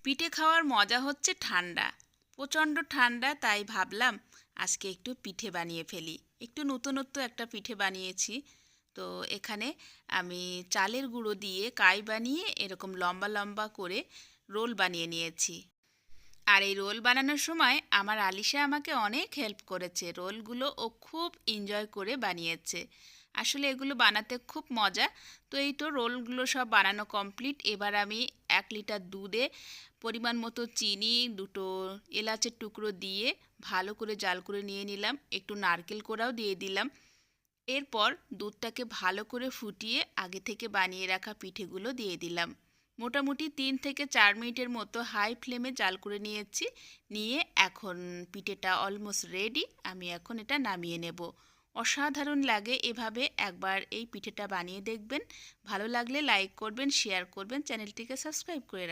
পিঠে খাওয়ার মজা হচ্ছে ঠান্ডা, প্রচণ্ড ঠান্ডা, তাই ভাবলাম আজকে একটু পিঠে বানিয়ে ফেলি। একটু নতুনত্ব একটা পিঠে বানিয়েছি। তো এখানে আমি চালের গুঁড়ো দিয়ে কাই বানিয়ে এরকম লম্বা লম্বা করে রোল বানিয়ে নিয়েছি। আর এই রোল বানানোর সময় আমার আলিশা আমাকে অনেক হেল্প করেছে। রোলগুলো ও খুব এনজয় করে বানিয়েছে। আসলে এগুলো বানাতে খুব মজা। তো এই তো রোলগুলো সব বানানো কমপ্লিট। এবার আমি 1 লিটার দুধে পরিমাণ মতো চিনি, দুটো এলাচের টুকরো দিয়ে ভালো করে জাল করে নিয়ে নিলাম। একটু নারকেল কোড়াও দিয়ে দিলাম। এরপর দুধটাকে ভালো করে ফুটিয়ে আগে থেকে বানিয়ে রাখা পিঠেগুলো দিয়ে দিলাম। মোটামুটি 3 থেকে 4 মিনিটের মতো হাই ফ্লেমে জাল করে নিয়েছি। নিয়ে এখন পিঠেটা অলমোস্ট রেডি। আমি এখন এটা নামিয়ে নেব। অসাধারণ লাগে, এভাবে একবার এই পিঠেটা বানিয়ে দেখবেন। ভালো লাগলে লাইক করবেন, শেয়ার করবেন, চ্যানেলটিকে সাবস্ক্রাইব করে রাখবেন।